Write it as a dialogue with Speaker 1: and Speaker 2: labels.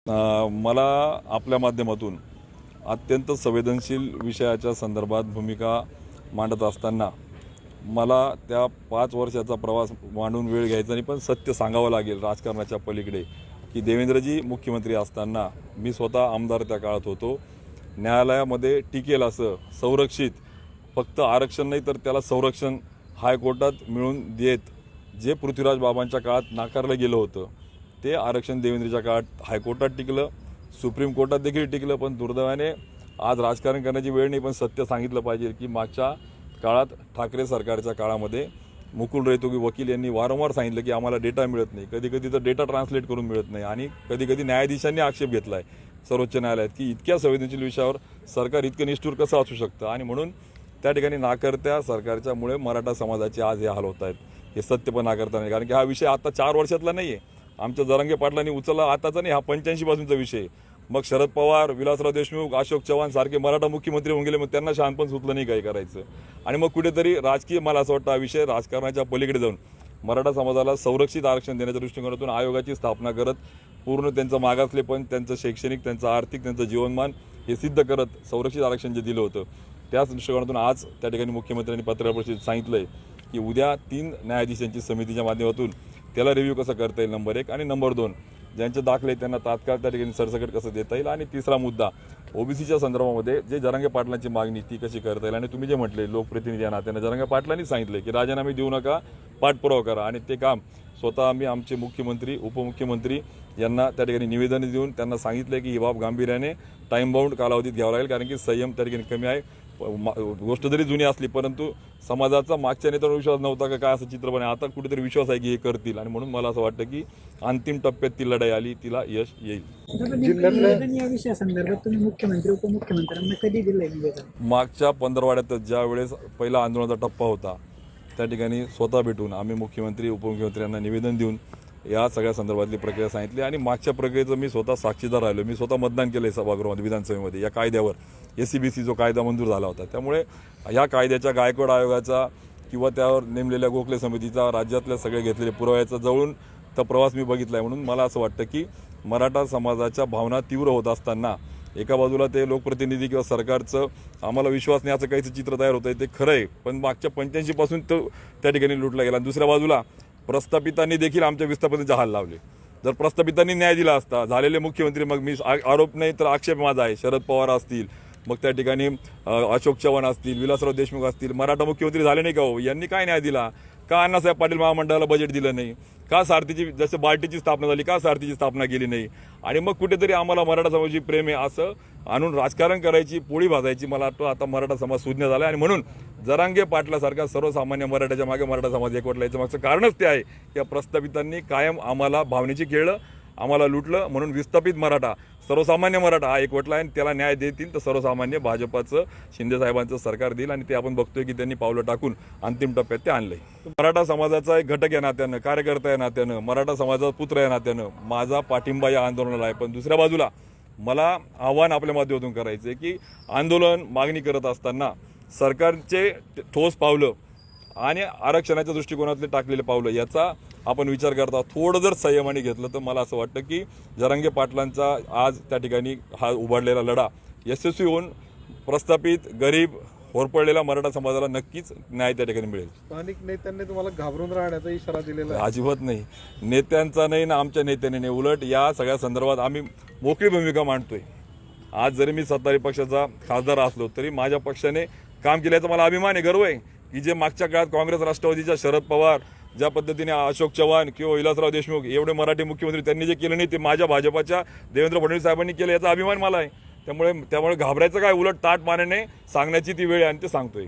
Speaker 1: मला आपल्या माध्यमातून अत्यंत संवेदनशील विषयाच्या संदर्भात भूमिका मांडत असताना मला त्या 5 वर्षाचा प्रवास मांडून वेळ घ्यायचा नाही, पण सत्य सांगावं लागेल राजकारणाच्या पलीकडे की देवेंद्रजी मुख्यमंत्री असताना मी स्वतः आमदार त्या काळात होतो. न्यायालयामध्ये टिकेल असं संरक्षित फक्त आरक्षण नाही तर त्याला संरक्षण हायकोर्टात मिळून देत जे पृथ्वीराज बाबांच्या काळात नाकारलं गेलं होतं ते आरक्षण देवेंद्रच्या काळात हायकोर्टात टिकलं, सुप्रीम कोर्टात देखील टिकलं. पण दुर्दैवाने आज राजकारण करण्याची वेळ नाही, पण सत्य सांगितलं पाहिजे की मागच्या काळात ठाकरे सरकारच्या काळामध्ये मुकुल रोहतगी वकील यांनी वारंवार सांगितलं की आम्हाला डेटा मिळत नाही, कधी कधी तर डेटा ट्रान्सलेट करून मिळत नाही. आणि कधी कधी न्यायाधीशांनी आक्षेप घेतला आहे सर्वोच्च न्यायालयात की इतक्या संवेदनशील विषयावर सरकार इतकं निष्ठुर कसं असू शकतं. आणि म्हणून त्या ठिकाणी नाकर्त्या सरकारच्यामुळे मराठा समाजाचे आज हे हाल होत आहेत. हे सत्य पण नाकारता नाही, कारण की हा विषय आता 4 वर्षातला नाही आहे. आमच्या जरांगे पाटलांनी उचलला आताचा नाही, हा 85 पासूनचा विषय. मग शरद पवार, विलासराव देशमुख, अशोक चव्हाण सारखे मराठा मुख्यमंत्री होऊन गेले, मग त्यांना शहाणपण सुचलं नाही काय करायचं. आणि मग कुठेतरी राजकीय, मला असं वाटतं हा विषय राजकारणाच्या पलीकडे जाऊन मराठा समाजाला संरक्षित आरक्षण देण्याच्या दृष्टिकोनातून आयोगाची स्थापना करत पूर्ण त्यांचं मागासलेपण, त्यांचं शैक्षणिक, त्यांचं आर्थिक, त्यांचं जीवनमान हे सिद्ध करत संरक्षित आरक्षण जे दिलं होतं त्याच दृष्टिकोनातून आज त्या ठिकाणी मुख्यमंत्र्यांनी पत्रकार परिषदेत सांगितलं आहे की उद्या 3 न्यायाधीशांची समितीच्या माध्यमातून त्याला रिव्ह्यू कसं करता येईल, नंबर 1. आणि नंबर 2, ज्यांचे दाखले त्यांना तात्काळ त्या ठिकाणी सरसकट कसं देता येईल. आणि तिसरा मुद्दा, ओबीसीच्या संदर्भामध्ये जे जरांगे पाटलांची मागणी ती कशी करता येईल. आणि तुम्ही जे म्हटले लोकप्रतिनिधी या नात्यानं जरांगे पाटलांनी सांगितले की राजीनामे देऊ नका, पाठपुरावा करा. आणि ते काम स्वतः आम्ही आमचे मुख्यमंत्री, उपमुख्यमंत्री यांना त्या ठिकाणी निवेदन देऊन त्यांना सांगितलं की ही बाब गांभीर्याने टाईम बाउंड कालावधीत घ्यावं लागेल, कारण की संयम त्या ठिकाणी कमी आहे. गोष्ट जरी जुनी असली परंतु समाजाचा मागच्या नेत्यांवर विश्वास नव्हता का काय असं चित्र बने, आता कुठेतरी विश्वास आहे की हे करतील. आणि म्हणून मला असं वाटतं की अंतिम टप्प्यात ती लढाई आली, तिला यश येईल.
Speaker 2: या विषयासंदर्भात तुम्ही मुख्यमंत्री, उपमुख्यमंत्र्यांना कधी दिलंय निवेदन?
Speaker 1: मागच्या 15 ज्या वेळेस पहिला आंदोलनाचा टप्पा होता त्या ठिकाणी स्वतः भेटून आम्ही मुख्यमंत्री, उपमुख्यमंत्र्यांना निवेदन देऊन या सगळ्या संदर्भातली प्रक्रिया सांगितली. आणि मागच्या प्रक्रियेचं मी स्वतः साक्षीदार राहिलो. मी स्वतः मतदान केलं आहे सभागृहामध्ये, विधानसभेमध्ये या कायद्यावर, SCBC जो कायदा मंजूर झाला होता. त्यामुळे ह्या कायद्याच्या गायकवाड आयोगाचा किंवा त्यावर नेमलेल्या गोखले समितीचा, राज्यातल्या सगळे घेतलेले पुराव्याचा जवळून तर प्रवास मी बघितला आहे. म्हणून मला असं वाटतं की मराठा समाजाच्या भावना तीव्र होत असताना एका बाजूला ते लोकप्रतिनिधी किंवा सरकारचं आम्हाला विश्वास नाही असं काहीचं चित्र तयार होतं आहे, ते खरं आहे. पण मागच्या 85 पासून तो त्या ठिकाणी लुटला गेला. दुसऱ्या बाजूला प्रस्थापितांनी देखील आमच्या विस्थापनेचे हाल लावले. जर प्रस्थापितांनी न्याय दिला असता, झालेले मुख्यमंत्री, मग मी आरोप नाही तर आक्षेप माझा आहे, शरद पवार असतील, मग त्या ठिकाणी अशोक चव्हाण असतील, विलासराव देशमुख असतील, मराठा मुख्यमंत्री झाले नाही का हो? यांनी काय न्याय दिला का? अण्णासाहेब पाटील महामंडळाला बजेट दिलं नाही का? सारथीची, जसं बार्टीची स्थापना झाली का सारथीची स्थापना केली नाही? आणि मग कुठेतरी आम्हाला मराठा समाजाची प्रेम आहे असं आणून राजकारण करायची, पोळी भाजायची, मला वाटतं आता मराठा समाज सुज्ञ झाला. आणि म्हणून जरांगे पाटलासारखा सर्वसामान्य मराठ्याच्या मागे मराठा समाज एकवटला, याचं मागचं कारणच ते आहे की प्रस्थापितांनी कायम आम्हाला भावनेची खेळलं, आम्हाला लुटलं. म्हणून विस्थापित मराठा, सर्वसामान्य मराठा हा एकवटला आहे. आणि त्याला न्याय देतील तर सर्वसामान्य भाजपाचं, शिंदेसाहेबांचं सरकार देईल. आणि ते आपण बघतोय की त्यांनी पावलं टाकून अंतिम टप्प्यात ते आणलंय. मराठा समाजाचा एक घटक या नात्यानं, कार्यकर्ता या नात्यानं, मराठा समाजाचा पुत्र या नात्यानं माझा पाठिंबा या आंदोलनाला आहे. पण दुसऱ्या बाजूला मला आव्हान आपल्या माध्यमातून करायचं आहे की आंदोलन मागणी करत असताना सरकारचे ठोस पावलं आणि आरक्षणाच्या दृष्टिकोनातले टाकलेले पावलं याचा आपण विचार करता थोडं जर संयमाने घेतलं तर मला असं वाटतं की जरांगे पाटलांचा आज त्या ठिकाणी हा उभारलेला लढा यशस्वी होऊन प्रस्थापित, गरीब, होरपळलेला मराठा समाजाला नक्कीच न्याय त्या ठिकाणी मिळेल.
Speaker 3: स्थानिक नेत्यांनी तुम्हाला घाबरून राहण्याचा इशारा दिलेला आहे?
Speaker 1: अजिबात नाही, नेत्यांचा नाही ना आमच्या नेत्याने नाही. उलट या सगळ्या संदर्भात आम्ही मोकळी भूमिका मांडतोय. आज जरी मी सत्ताधारी पक्षाचा खासदार असलो तरी माझ्या पक्षाने काम केल्याचा मला अभिमान आहे, गर्व आहे की जे मागच्या काळात काँग्रेस, राष्ट्रवादीच्या शरद पवार, ज्या पद्धतीने अशोक चव्हाण किंवा विलासराव देशमुख एवढे मराठी मुख्यमंत्री त्यांनी जे केलं नाही ते माझ्या भाजपाच्या देवेंद्र फडणवीस साहेबांनी केलं, याचा अभिमान मला आहे. त्यामुळे घाबरायचं काय, उलट ताट मानेने सांगण्याची ती वेळ आहे आणि ते सांगतोय.